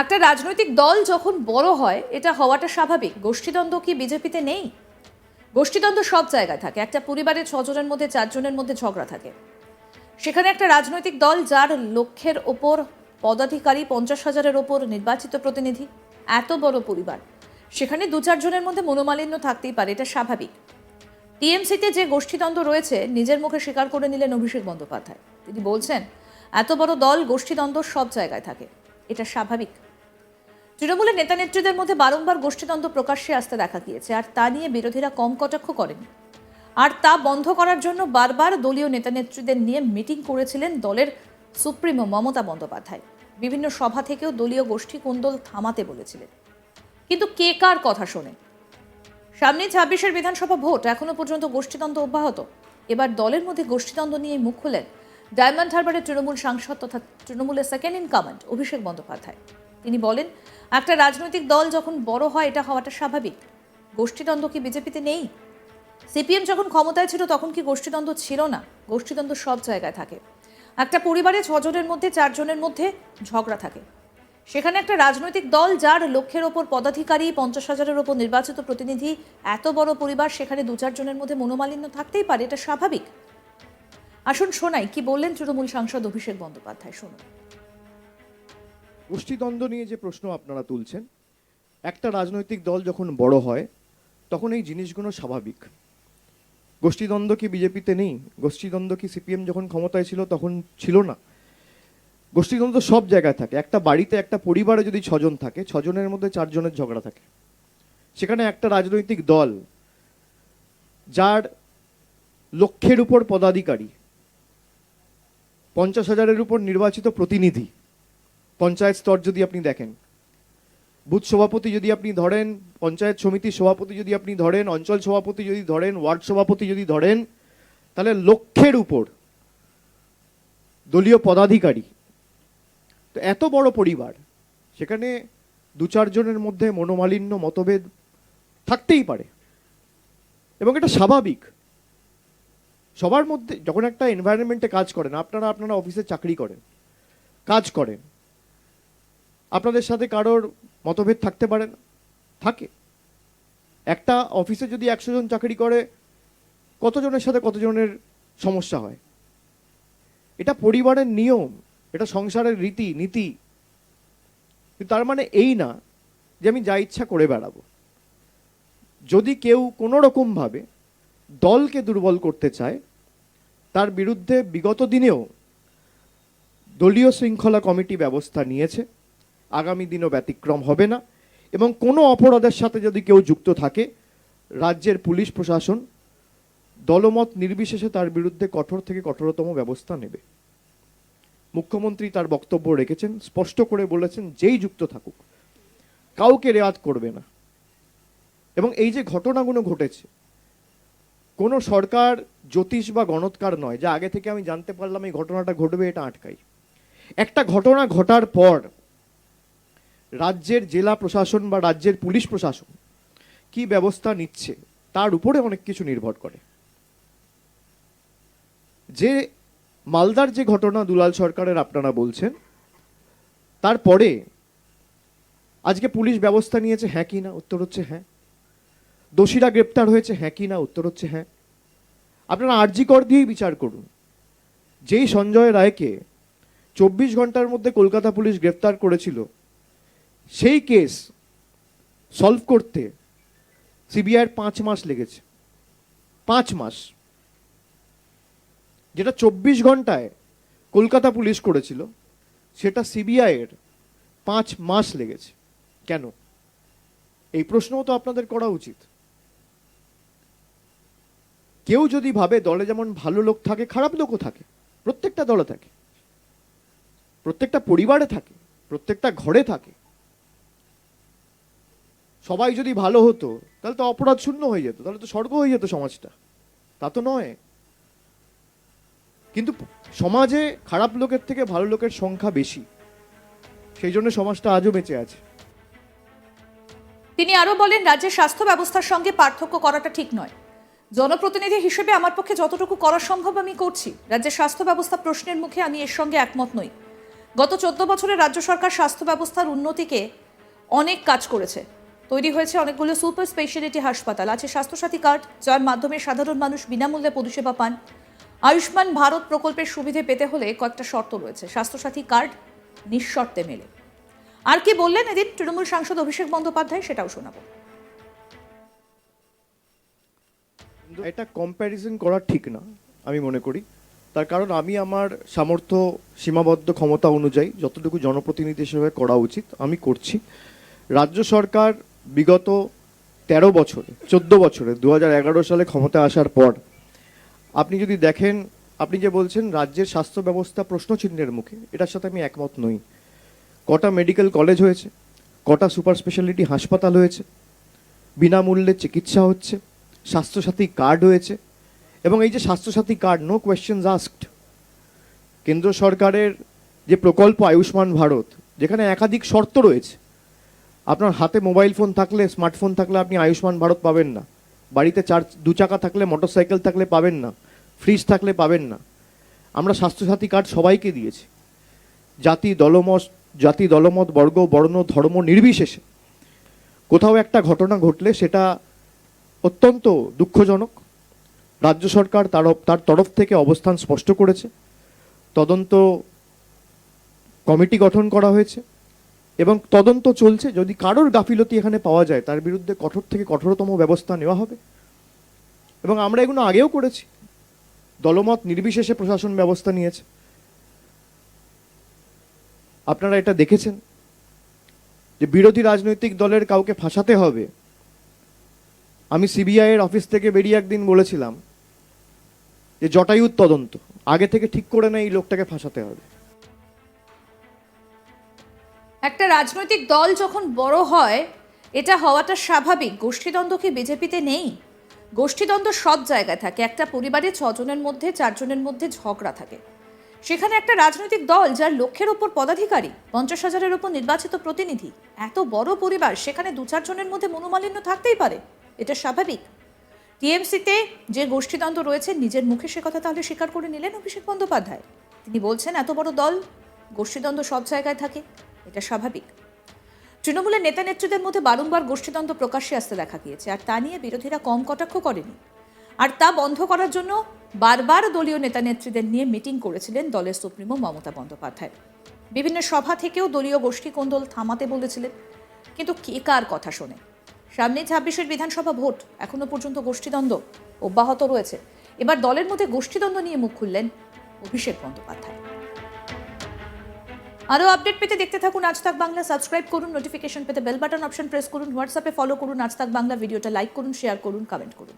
একটা রাজনৈতিক দল যখন বড় হয় এটা হওয়াটা স্বাভাবিক। গোষ্ঠীদ্বন্দ্ব কি বিজেপিতে নেই? গোষ্ঠীদ্বন্দ্ব সব জায়গায় থাকে। একটা পরিবারের 6 জনের মধ্যে 4 জনের মধ্যে ঝগড়া থাকে। সেখানে একটা রাজনৈতিক দল যার লক্ষের ওপর পদাধিকারী, 50,000-এর ওপর নির্বাচিত প্রতিনিধি, এত বড় পরিবার, সেখানে 2-4 জনের মধ্যে মনোমালিন্য থাকতেই পারে, এটা স্বাভাবিক। টিএমসিতে যে গোষ্ঠীদ্বন্দ্ব রয়েছে নিজের মুখে স্বীকার করে নিলেন অভিষেক বন্দ্যোপাধ্যায়। তিনি বলছেন এত বড় দল, গোষ্ঠীদ্বন্দ্ব সব জায়গায় থাকে, এটা স্বাভাবিক। তৃণমূলের নেতা নেত্রীদের মধ্যে বারংবার গোষ্ঠীদ্বন্দ্ব প্রকাশ্যে আসতে দেখা গিয়েছে, আর তা নিয়ে বিরোধীরা কম কটাক্ষ করেনি। আর তা বন্ধ করার জন্য বারবার দলীয় নেতা নেত্রীদের নিয়ে মিটিং করেছিলেন দলের সুপ্রিমো মমতা বন্দ্যোপাধ্যায়। বিভিন্ন সভা থেকেও দলীয় গোষ্ঠী কোন্দল থামাতে বলেছিলেন। কিন্তু কে কার কথা শোনে? সামনে 26-এর বিধানসভা ভোট, এখনো পর্যন্ত গোষ্ঠীদ্বন্দ্ব অব্যাহত। এবার দলের মধ্যে গোষ্ঠীদ্বন্দ্ব নিয়ে মুখ খুলেন ডায়মন্ড হারবারের তৃণমূল সাংসদ তথা তৃণমূলের second in command Abhishek Bandyopadhyay. তিনি বলেন, একটা রাজনৈতিক দল যখন বড় হয় এটা হওয়াটা স্বাভাবিক। গোষ্ঠীদ্বন্দ্ব কি বিজেপিতে নেই? সিপিএম যখন ক্ষমতায় ছিল তখন কি গোষ্ঠীদ্বন্দ্ব ছিল না? গোষ্ঠীদ্বন্দ্ব সব জায়গায় থাকে। একটা পরিবারে 6 জনের মধ্যে 4 জনের মধ্যে ঝগড়া থাকে। সেখানে একটা রাজনৈতিক দল যার লক্ষের ওপর পদাধিকারী, 50,000-এর ওপর নির্বাচিত প্রতিনিধি, এত বড় পরিবার, সেখানে 2-4 জনের মধ্যে মনোমালিন্য থাকতেই পারে, এটা স্বাভাবিক। আসুন শোনাই কি বললেন তৃণমূল সাংসদ অভিষেক বন্দ্যোপাধ্যায়। শুনুন। গোষ্ঠীদ্বন্দ্ব নিয়ে যে প্রশ্ন আপনারা তুলছেন, একটা রাজনৈতিক দল যখন বড় হয় তখন এই জিনিসগুলো স্বাভাবিক। গোষ্ঠীদ্বন্দ্ব কি বিজেপিতে নেই? গোষ্ঠীদ্বন্দ্ব কি সিপিএম যখন ক্ষমতায় ছিল তখন ছিল না? গোষ্ঠীদ্বন্দ্ব সব জায়গায় থাকে। একটা বাড়িতে, একটা পরিবারে যদি 6 জন থাকে, 6 জনের মধ্যে 4 জনের ঝগড়া থাকে। সেখানে একটা রাজনৈতিক দল যার লক্ষের উপর পদাধিকারী, 50,000-এর উপর নির্বাচিত প্রতিনিধি, পঞ্চায়েত স্তর যদি আপনি দেখেন, বুথ সভাপতি যদি আপনি ধরেন, পঞ্চায়েত সমিতির সভাপতি যদি আপনি ধরেন, অঞ্চল সভাপতি যদি ধরেন, ওয়ার্ড সভাপতি যদি ধরেন, তাহলে লক্ষের উপর দলীয় পদাধিকারী। তো এত বড় পরিবার, সেখানে 2-4 জনের মধ্যে মনোমালিন্য, মতভেদ থাকতেই পারে এবং এটা স্বাভাবিক। সবার মধ্যে যখন একটা এনভায়রনমেন্টে কাজ করেন, আপনারা অফিসে চাকরি করেন, কাজ করেন, আপনাদের সাথে কারোর মতভেদ থাকতে পারে না? থাকে। একটা অফিসে যদি 100 জন চাকরি করে, কতজনের সাথে কতজনের সমস্যা হয়? এটা পরিবারের নিয়ম, এটা সংসারের রীতি নীতি। কিন্তু তার মানে এই না যে আমি যা ইচ্ছা করে বেড়াবো। যদি কেউ কোনো রকমভাবে দলকে দুর্বল করতে চায়, তার বিরুদ্ধে বিগত দিনেও দলীয় শৃঙ্খলা কমিটি ব্যবস্থা নিয়েছে, আগামী দিনও ব্যতিক্রম হবে না। এবং কোনো অপরাধের সাথে যদি কেউ যুক্ত থাকে, রাজ্যের পুলিশ প্রশাসন দলমত নির্বিশেষে তার বিরুদ্ধে কঠোর থেকে কঠোরতম ব্যবস্থা নেবে। মুখ্যমন্ত্রী তার বক্তব্য রেখেছেন, স্পষ্ট করে বলেছেন যেই যুক্ত থাকুক কাউকে রেয়াত করবে না। এবং এই যে ঘটনাগুলো ঘটেছে, কোনো সরকার, জ্যোতিষ বা গণৎকার নয় যে আগে থেকে আমি জানতে পারলাম এই ঘটনাটা ঘটবে, এটা আটকাই। একটা ঘটনা ঘটার পর রাজ্যের জেলা প্রশাসন বা রাজ্যের পুলিশ প্রশাসন কি ব্যবস্থা নিচ্ছে তার উপরে অনেক কিছু নির্ভর করে। যে মালদার যে ঘটনা দুলাল সরকারের আপনারা বলছেন, তারপরে আজকে পুলিশ ব্যবস্থা নিয়েছে, হ্যাঁ কি না? উত্তর হচ্ছে হ্যাঁ। দোষীরা গ্রেপ্তার হয়েছে, হ্যাঁ কি না? উত্তর হচ্ছে হ্যাঁ। আপনারা আরজি কর দিয়েই বিচার করুন। যেই সঞ্জয় রায়কে 24 ঘন্টার মধ্যে কলকাতা পুলিশ গ্রেপ্তার করেছিল, সেই কেস সলভ করতে সিবিআইয়ের 5 মাস লেগেছে। 5 মাস। যেটা 24 ঘন্টায় কলকাতা পুলিশ করেছিল, সেটা সিবিআইয়ের 5 মাস লেগেছে। কেন? এই প্রশ্নও তো আপনাদের করা উচিত। কেউ যদি ভাবে দলে যেমন ভালো লোক থাকে, খারাপ লোকও থাকে, প্রত্যেকটা দলে থাকে, প্রত্যেকটা পরিবারে থাকে, প্রত্যেকটা ঘরে থাকে। সবাই যদি ভালো হতো তাহলে তো অপরাধ শূন্য হয়ে যেত, তাহলে তো স্বর্গ হয়ে যেত সমাজটা। তা তো নয়। কিন্তু সমাজে খারাপ লোকের থেকে ভালো লোকের সংখ্যা বেশি, সেই জন্য সমাজটা আজও বেঁচে আছে। তিনি আরো বলেন, রাজ্যের স্বাস্থ্য ব্যবস্থার সঙ্গে পার্থক্য করাটা ঠিক নয়। জনপ্রতিনিধি হিসেবে আমার পক্ষে যতটুকু করা সম্ভব আমি করছি। রাজ্যের স্বাস্থ্য ব্যবস্থা প্রশ্নের মুখে, আমি এর সঙ্গে একমত নই। গত 14 বছরে রাজ্য সরকার স্বাস্থ্য ব্যবস্থার উন্নতিকে অনেক কাজ করেছে। তৈরি হয়েছে অনেকগুলো সুপার স্পেশালিটি হাসপাতাল, আছে স্বাস্থ্যসাথী কার্ড যার মাধ্যমে সাধারণ মানুষ বিনামূল্যে পরিষেবা পান। আয়ুষ্মান ভারত প্রকল্পের সুবিধে পেতে হলে কয়েকটা শর্ত রয়েছে, স্বাস্থ্যসাথী কার্ড নিঃশর্তে মেলে। আর কি বললেন এদিন তৃণমূল সাংসদ অভিষেক বন্দ্যোপাধ্যায়, সেটাও শোনাবো। এটা কম্প্যারিজন করা ঠিক না আমি মনে করি। তার কারণ আমি আমার সামর্থ্য সীমাবদ্ধ ক্ষমতা অনুযায়ী যতটুকু জনপ্রতিনিধি হিসেবে করা উচিত আমি করছি। রাজ্য সরকার বিগত 13 বছরে 14 বছরে 2011 সালে ক্ষমতায় আসার পর আপনি যদি দেখেন, আপনি যে বলছেন রাজ্যের স্বাস্থ্য ব্যবস্থা প্রশ্নচিহ্নের মুখে, এটার সাথে আমি একমত নই। কটা মেডিকেল কলেজ হয়েছে, কটা সুপার স্পেশালিটি হাসপাতাল হয়েছে, বিনামূল্যে চিকিৎসা হচ্ছে, স্বাস্থ্যসাথী কার্ড হয়েছে। এবং এই যে Swasthya Sathi card, no questions asked, কেন্দ্র সরকারের যে প্রকল্প আয়ুষ্মান ভারত, যেখানে একাধিক শর্ত রয়েছে। আপনার হাতে মোবাইল ফোন থাকলে, স্মার্টফোন থাকলে আপনি আয়ুষ্মান ভারত পাবেন না, বাড়িতে 2 চাকা থাকলে, মোটরসাইকেল থাকলে পাবেন না, ফ্রিজ থাকলে পাবেন না। আমরা স্বাস্থ্যসাথী কার্ড সবাইকে দিয়েছি, জাতি দলমত বর্গ বর্ণ ধর্ম নির্বিশেষে। কোথাও একটা ঘটনা ঘটলে সেটা অত্যন্ত দুঃখজনক। রাজ্য সরকার তার তরফ থেকে অবস্থান স্পষ্ট করেছে, তদন্ত কমিটি গঠন করা হয়েছে এবং তদন্ত চলছে। যদি কারোর গাফিলতি এখানে পাওয়া যায় তার বিরুদ্ধে কঠোর থেকে কঠোরতম ব্যবস্থা নেওয়া হবে। এবং আমরা এগুলো আগেও করেছি, দলমত নির্বিশেষে প্রশাসন ব্যবস্থা নিয়েছে। আপনারা এটা দেখেছেন যে বিরোধী রাজনৈতিক দলের কাউকে ফাঁসাতে হবে। আমি সিবিআই এর অফিস থেকে বেরিয়ে একদিন বলেছিলাম যে জটায়ুর তদন্ত আগে থেকে ঠিক করে না, এই লোকটাকে ফাঁসাতে হবে। একটা রাজনৈতিক দল যখন বড় হয় এটা হওয়াটা স্বাভাবিক। গোষ্ঠীদ্বন্দ্ব কি বিজেপিতে নেই? গোষ্ঠীদ্বন্দ্ব সব জায়গায় থাকে। একটা পরিবারে 6 জনের মধ্যে 4 জনের মধ্যে ঝগড়া থাকে। সেখানে একটা রাজনৈতিক দল যার লক্ষের ওপর পদাধিকারী, 50,000-এর ওপর নির্বাচিত প্রতিনিধি, এত বড় পরিবার, সেখানে 2-4 জনের মধ্যে মনোমালিন্য থাকতেই পারে, এটা স্বাভাবিক। টিএমসিতে যে গোষ্ঠীদ্বন্দ্ব রয়েছে নিজের মুখে সে কথা তাহলে স্বীকার করে নিলেন অভিষেক বন্দ্যোপাধ্যায়। তিনি বলছেন এত বড় দল, গোষ্ঠীদ্বন্দ্ব সব জায়গায় থাকে, এটা স্বাভাবিক। তৃণমূলের নেতা নেত্রীদের মধ্যে বারংবার গোষ্ঠীদ্বন্দ্ব প্রকাশ্যে আসতে দেখা গিয়েছে, আর তা নিয়ে বিরোধীরা কম কটাক্ষ করেনি। আর তা বন্ধ করার জন্য বারবার দলীয় নেতা নেত্রীদের নিয়ে মিটিং করেছিলেন দলের সুপ্রিমো মমতা বন্দ্যোপাধ্যায়। বিভিন্ন সভা থেকেও দলীয় গোষ্ঠী কোন্দল থামাতে বলেছিলেন, কিন্তু কে কার কথা শোনে? সামনে 26-এর বিধানসভা ভোট, এখনো পর্যন্ত গোষ্ঠীদ্বন্দ্ব অব্যাহত রয়েছে। এবার দলের মধ্যে গোষ্ঠীদ্বন্দ্ব নিয়ে মুখ খুললেন অভিষেক বন্দ্যোপাধ্যায়। আরও আপডেট পেতে দেখতে থাকুন আজ তাক বাংলা। সাবস্ক্রাইব করুন, নোটিফিকেশন পেতে বেল বাটন অপশন প্রেস করুন, হোয়াটসঅ্যাপে ফলো করুন আজ তাক বাংলা, ভিডিওটা লাইক করুন, শেয়ার করুন, কমেন্ট করুন।